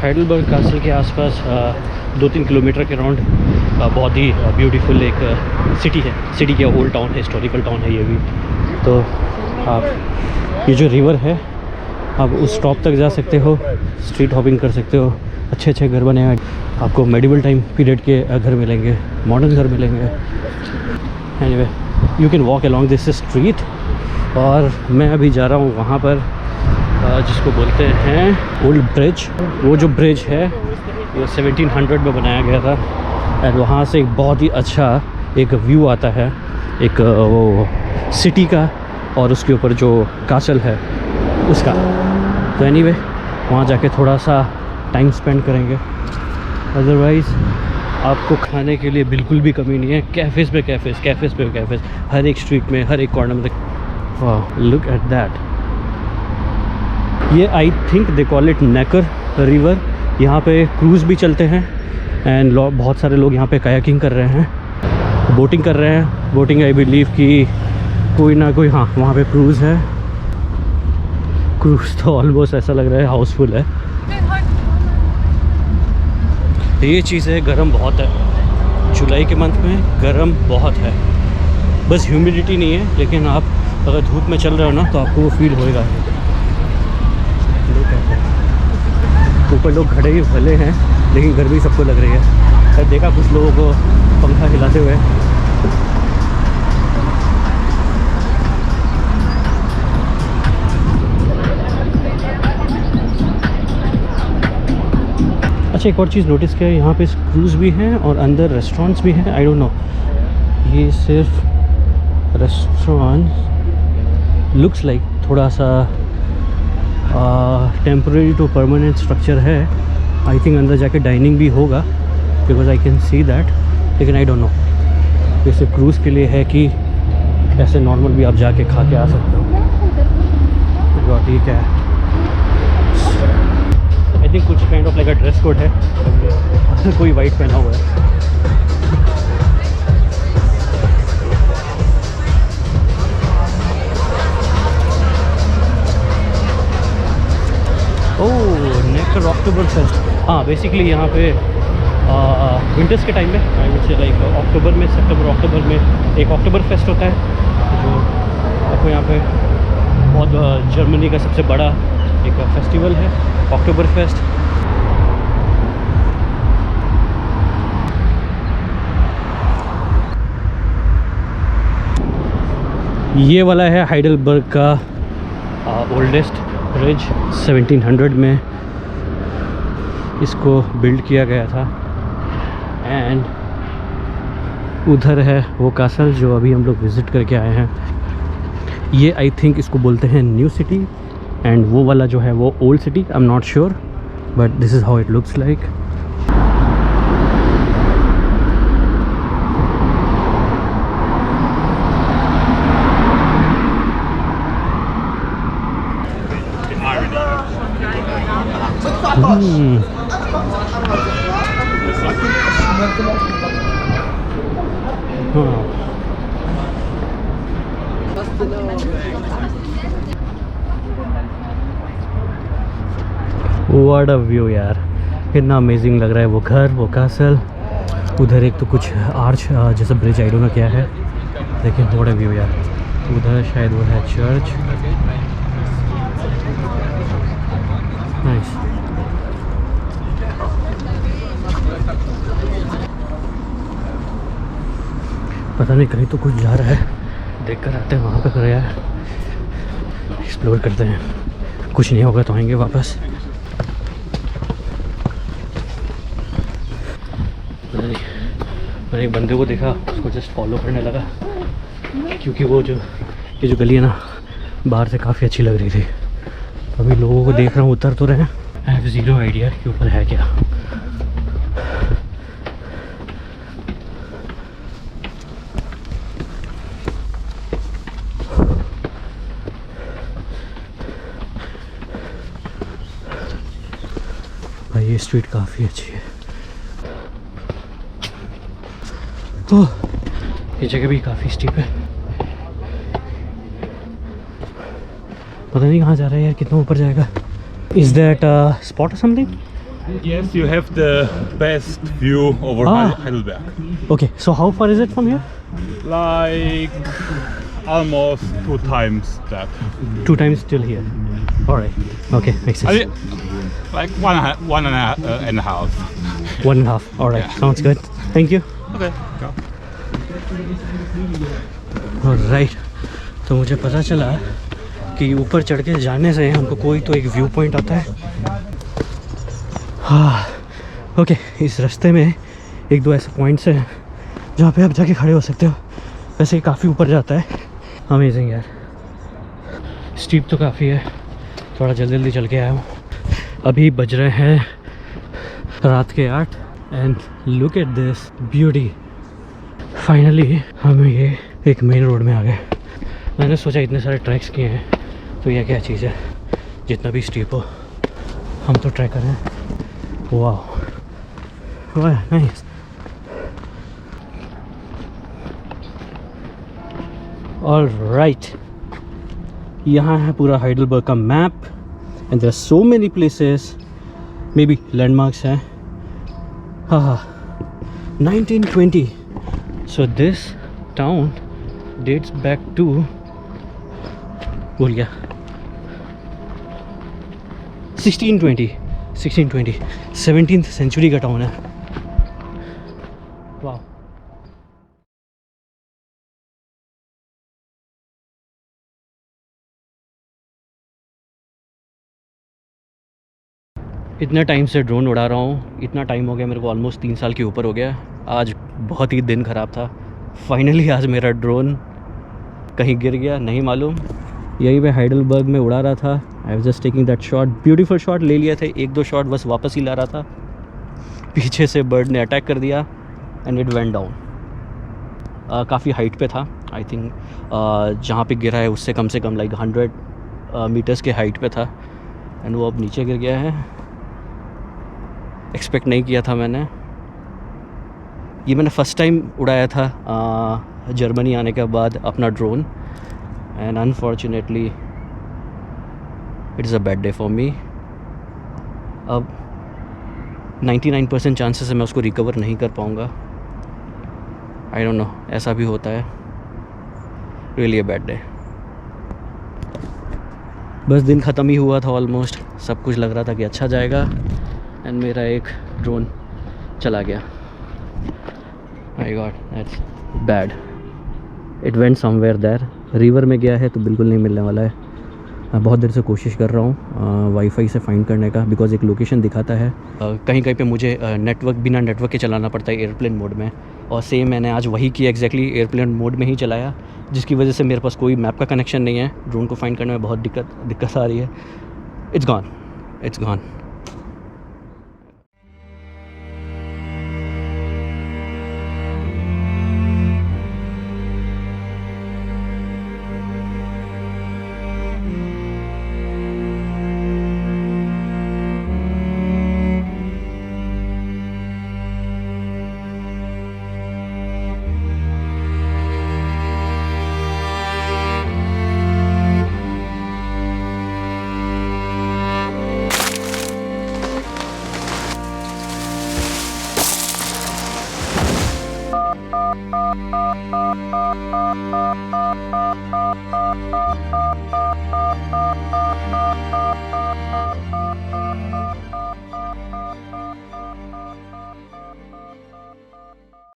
Heidelberg castle के आसपास 2-3 kilometre के राउंड बहुत ही ब्यूटीफुल एक सिटी है। सिटी क्या, ओल्ड टाउन है, हिस्टोरिकल टाउन है ये भी। तो आप ये जो रिवर है, आप उस टॉप तक जा सकते हो, स्ट्रीट हॉपिंग कर सकते हो। अच्छे अच्छे घर बने हैं, आपको मेडिवल टाइम पीरियड के घर मिलेंगे, मॉडर्न घर मिलेंगे। Anyway, you can walk along this street. और मैं अभी जा रहा हूँ वहाँ पर जिसको बोलते हैं ओल्ड ब्रिज। वो जो ब्रिज है वो 1700 में बनाया गया था। एंड वहाँ से एक बहुत ही अच्छा एक व्यू आता है, एक वो सिटी का और उसके ऊपर जो कासल है उसका। तो एनीवे, वहाँ जाके थोड़ा सा टाइम स्पेंड करेंगे। अदरवाइज़ आपको खाने के लिए बिल्कुल भी कमी नहीं है। कैफ़ेज़ पे कैफ़ेज़, कैफ़ेज़ पे कैफ़ेज़, हर एक स्ट्रीट में, हर एक कॉर्नर में। वाह, लुक एट दैट। ये I think they call it Neckar river. यहाँ पे क्रूज़ भी चलते हैं एंड बहुत सारे लोग यहाँ पे कायाकिंग कर रहे हैं, बोटिंग कर रहे हैं। बोटिंग आई बिलीव कि कोई ना कोई, हाँ, वहाँ पे क्रूज़ है। क्रूज़ तो ऑलमोस्ट ऐसा लग रहा है हाउसफुल है। ये चीज़ है, गर्म बहुत है। जुलाई के मंथ में गर्म बहुत है। बस ह्यूमिडिटी नहीं है, लेकिन आप अगर धूप में चल रहे हो ना तो आपको वो फील होएगा। ऊपर लोग खड़े ही भले हैं, लेकिन गर्मी सबको लग रही है। देखा कुछ लोगों को पंखा हिलाते हुए। अच्छा, एक और चीज़ नोटिस किया है, यहाँ पे क्रूज़ भी हैं और अंदर रेस्टोरेंट्स भी हैं। आई डोंट नो, ये सिर्फ रेस्टोरेंट लुक्स लाइक थोड़ा सा टेम्परेरी टू परमानेंट स्ट्रक्चर है। आई थिंक अंदर जाके डाइनिंग भी होगा, because I can see that. लेकिन आई डोंट नो ये सिर्फ क्रूज़ के लिए है कि ऐसे नॉर्मल भी आप जाके खा के आ सकते हो। ठीक है, आई थिंक कुछ kind of like a dress code है। कोई वाइट पहना हुआ है। ओह, नेकर अक्टूबर फेस्ट। हाँ, बेसिकली यहाँ पे विंटर्स के टाइम में, I would say like October में, सितंबर अक्टूबर में एक अक्टूबर फेस्ट होता है, जो आपको यहाँ पे बहुत जर्मनी का सबसे बड़ा एक फेस्टिवल है, अक्टूबर फेस्ट। ये वाला है हाइडलबर्ग का ओल्डेस्ट ब्रिज। 1700 में इसको बिल्ड किया गया था। एंड उधर है वो कासल जो अभी हम लोग विज़िट करके आए हैं। ये आई थिंक इसको बोलते हैं न्यू सिटी, एंड वो वाला जो है वो old city. I am not sure, but this is how it looks like. What a view यार, कितना अमेजिंग लग रहा है। वो घर, वो कासल, उधर एक तो कुछ आर्च जैसा ब्रिज, आई डोंट नो क्या है, लेकिन व्हाट अ व्यू यार। उधर शायद वो है चर्च। नाइस। पता नहीं, कहीं तो कुछ जा रहा है, देख कर आते हैं। वहाँ पे कर यार, एक्सप्लोर करते हैं। कुछ नहीं होगा तो आएंगे वापस। मैंने एक बंदे को देखा, उसको जस्ट फॉलो करने लगा, क्योंकि वो जो ये जो गली है ना, बाहर से काफ़ी अच्छी लग रही थी। अभी लोगों को देख रहा हूँ, उतर तो रहे हैं। आई हैव ज़ीरो आइडिया कि ऊपर है क्या। भाई ये स्ट्रीट काफ़ी अच्छी है। तो ये जगह भी काफ़ी स्टीप है, पता नहीं कहाँ जा रहा है यार, कितना ऊपर जाएगा। इज दैट स्पॉट और something? Yes, you have the best view over Heidelberg. Okay, so how far is it from here? Like almost 2 times that. 2 times till here. All right. Okay, makes sense. I mean, like one and a half. 1.5. All right, Yeah. sounds good. Thank you. Okay. Go. All right. तो मुझे पता चला कि ऊपर चढ़ के जाने से हमको कोई तो एक व्यू पॉइंट आता है। हाँ ओके, इस रास्ते में 1-2 ऐसे पॉइंट्स हैं जहाँ पे आप जाके खड़े हो सकते हो। वैसे काफ़ी ऊपर जाता है। अमेजिंग यार, स्टीप तो काफ़ी है। थोड़ा जल्दी चल के आया हूँ। अभी बज रहे हैं रात के 8 and look at this beauty. Finally हम ये एक मेन रोड में आ गए। मैंने सोचा इतने सारे ट्रैक्स किए हैं तो यह क्या चीज़ है, जितना भी स्टीप हो हम तो ट्रैकर हैं। वाह वाह नाइस। ऑल राइट, यहाँ है पूरा हाइडलबर्ग का map and there are so many places, maybe landmarks हैं। हाँ 1920, so this town dates back to, भूल गया, 1620 17th सेंचुरी का टाउन है। वाह, इतना टाइम से ड्रोन उड़ा रहा हूँ, इतना टाइम हो गया मेरे को, ऑलमोस्ट 3 साल के ऊपर हो गया। आज बहुत ही दिन ख़राब था। फाइनली आज मेरा ड्रोन कहीं गिर गया, नहीं मालूम, यहीं पे हाइडलबर्ग में उड़ा रहा था। I was just taking that shot, beautiful shot ले लिए थे, 1-2 शॉट बस वापस ही ला रहा था। पीछे से बर्ड ने अटैक कर दिया एंड इट वेंट डाउन। काफ़ी हाइट पे था, आई थिंक जहाँ पे गिरा है उससे कम से कम लाइक 100 मीटर्स के हाइट पे था एंड वो अब नीचे गिर गया है। एक्सपेक्ट नहीं किया था मैंने। ये मैंने फ़र्स्ट टाइम उड़ाया था जर्मनी आने के बाद अपना drone, and unfortunately it is a bad day for me. अब 99% चांसेस है मैं उसको रिकवर नहीं कर पाऊँगा। आई डोंट नो, ऐसा भी होता है। Really a bad day. बस दिन ख़त्म ही हुआ था ऑलमोस्ट, सब कुछ लग रहा था कि अच्छा जाएगा एंड मेरा एक ड्रोन चला गया। My God, that's bad. It went somewhere there. River में गया है तो बिल्कुल नहीं मिलने वाला है। मैं बहुत देर से कोशिश कर रहा हूँ वाईफाई से फाइंड करने का, बिकॉज़ एक लोकेशन दिखाता है। कहीं कहीं पे मुझे नेटवर्क बिना नेटवर्क के चलाना पड़ता है एयरप्लेन मोड में, और सेम मैंने आज वही किया, एग्जैक्टली एयरप्लेन मोड में ही चलाया, जिसकी वजह से मेरे पास कोई मैप का कनेक्शन नहीं है। ड्रोन को फाइंड करने में बहुत दिक्कत आ रही है। It's gone.